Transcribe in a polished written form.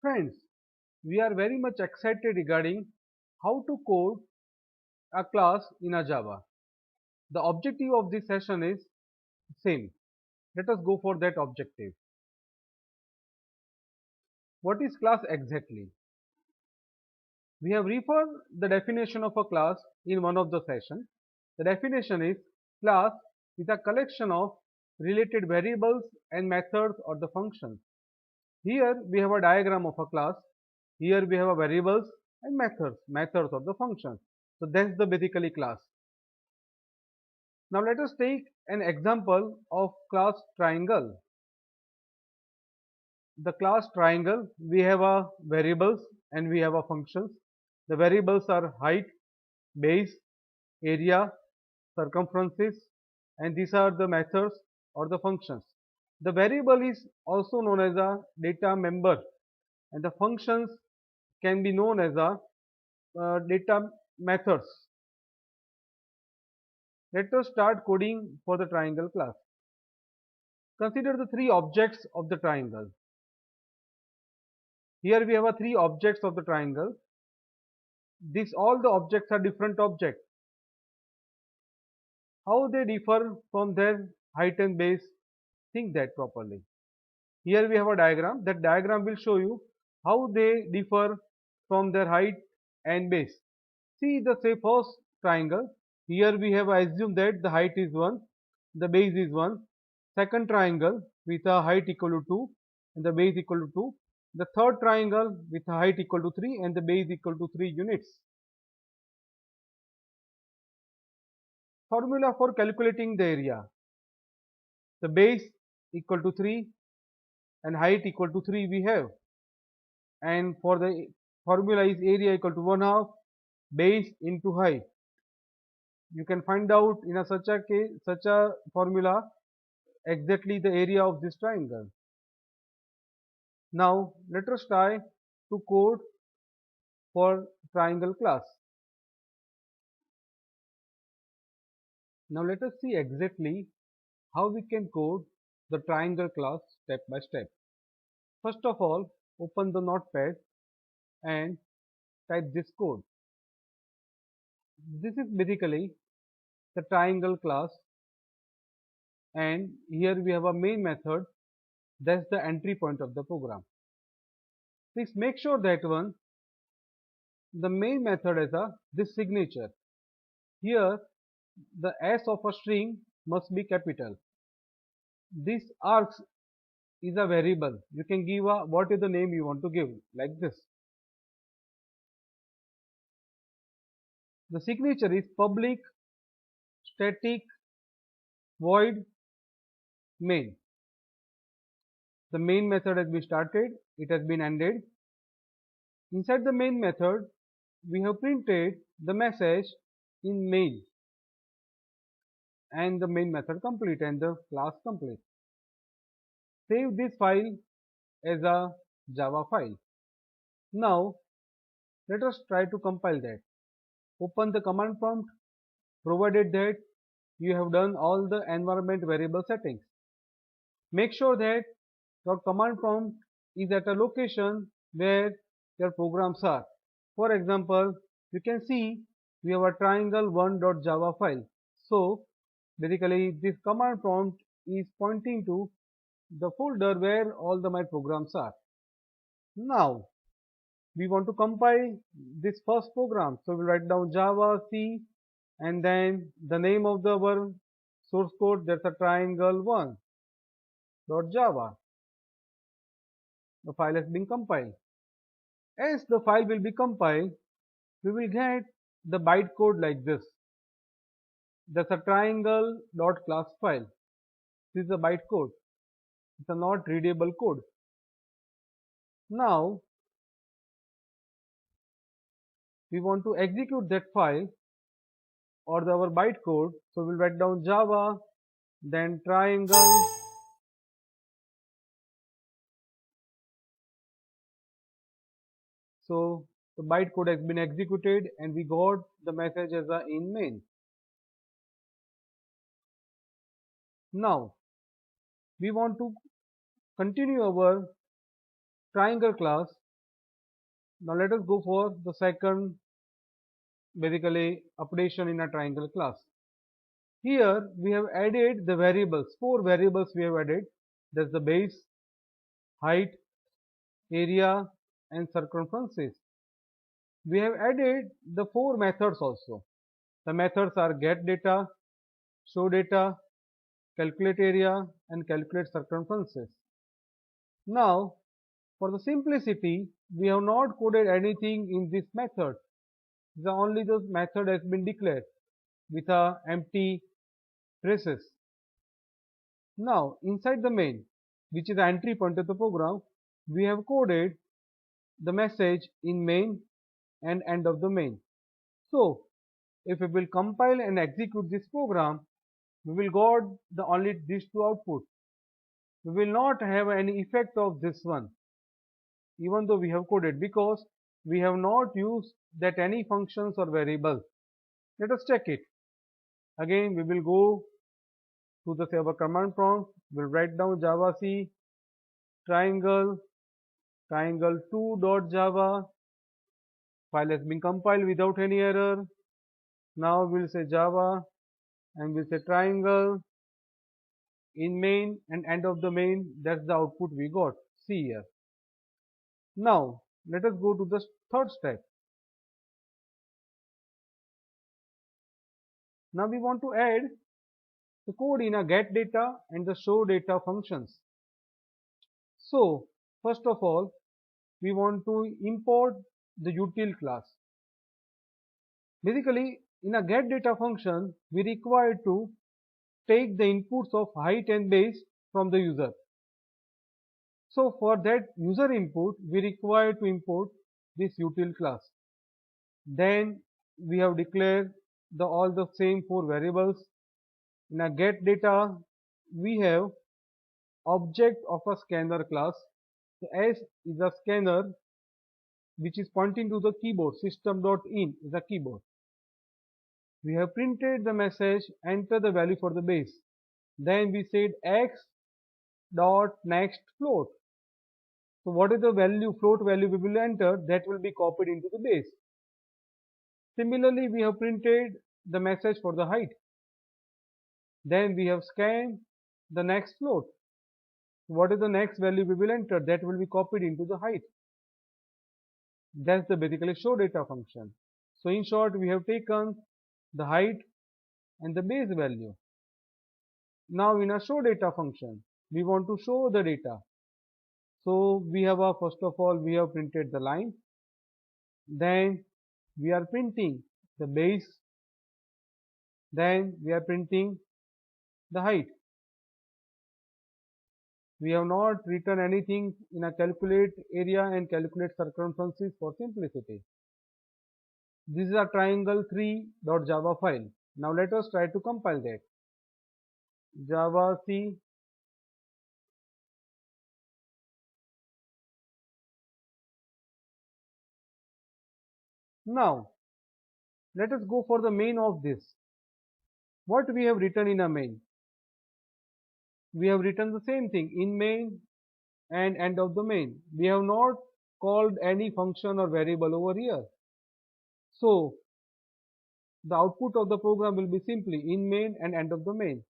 Friends, we are very much excited regarding how to code a class in a Java. The objective of this session is same. Let us go for that objective. What is class exactly? We have referred the definition of a class in one of the sessions. The definition is class is a collection of related variables and methods or the functions. Here we have a diagram of a class. Here we have a variables and methods of the functions. So that's the basically class. Now let us take an example of class triangle. The class triangle, we have a variables and we have a functions. The variables are height, base, area, circumferences, and these are the methods or the functions. The variable is also known as a data member, and the functions can be known as a data methods. Let us start coding for the triangle class. Consider the three objects of the triangle. Here we have three objects of the triangle. All the objects are different objects. How they differ from their height and base? Think that properly. Here we have a diagram. That diagram will show you how they differ from their height and base. See the say first triangle. Here we have assumed that the height is 1, the base is 1. Second triangle with a height equal to 2 and the base equal to 2. The third triangle with a height equal to 3 and the base equal to 3 units. Formula for calculating the area. The base equal to 3 and height equal to 3 we have. And for the formula is area equal to 1/2 base into height. You can find out in such a formula exactly the area of this triangle. Now let us try to code for triangle class. Now let us see exactly how we can code the triangle class step by step. First of all, open the notepad and type this code. This is basically the triangle class, and here we have a main method. That's the entry point of the program. Please make sure that the main method is this signature. Here the S of a string must be capital. This args is a variable. You can give what is the name you want to give, like this. The signature is public static void main. The main method has been started, it has been ended. Inside the main method, we have printed the message in main, and the main method complete and the class complete. Save this file as a Java file. Now let us try to compile that. Open the command prompt, provided that you have done all the environment variable settings. Make sure that your command prompt is at a location where your programs are. For example, you can see we have a triangle1.java file. So basically this command prompt is pointing to the folder where all my programs are. Now we want to compile this first program, so we'll write down Java C and then the name of our source code, that's a triangle1.java. The file has been compiled. As the file will be compiled, we will get the bytecode like this. That's a triangle.class file. This is a bytecode. It's a not readable code. Now we want to execute that file or our bytecode, so we'll write down Java, then triangle. So the bytecode has been executed and we got the message as a in main. Now we want to continue our triangle class Now let us go for the second basically operation in a triangle class. Here we have added the variables, four variables we have added. That's the base, height, area and circumferences. We have added the four methods also. The methods are get data, show data, calculate area and calculate circumferences. Now for the simplicity we have not coded anything in this method. Only the method has been declared with a empty braces. Now inside the main, which is the entry point of the program, we have coded the message in main and end of the main. So if we will compile and execute this program, we will got the only these two output. We will not have any effect of this one, even though we have coded, because we have not used that any functions or variable. Let us check it. Again we will go to the our command prompt. We'll write down javac triangle 2.java. File has been compiled without any error. Now we'll say java and we'll say triangle in main and end of the main. That's the output we got. See here. Now let us go to the third step. Now we want to add the code in a get data and the show data functions. So first of all we want to import the util class. Basically in a get data function we require to take the inputs of height and base from the user. So for that user input we require to import this util class. Then we have declared all the same four variables. In a get data we have object of a scanner class. So S is a scanner which is pointing to the keyboard. System.in is a keyboard. We have printed the message, enter the value for the base. Then we said x dot next float. So what is the value, float value we will enter, that will be copied into the base. Similarly we have printed the message for the height. Then we have scanned the next float. What is the next value we will enter, that will be copied into the height. That's the basically show data function. So in short we have taken the height and the base value. Now in a show data function we want to show the data. So we have first of all we have printed the line. Then we are printing the base. Then we are printing the height. We have not written anything in a calculate area and calculate circumferences for simplicity. This is a triangle3.java file. Now let us try to compile that. Javac Now let us go for the main of this. What we have written in a main? We have written the same thing in main and end of the main. We have not called any function or variable over here. So the output of the program will be simply in main and end of the main.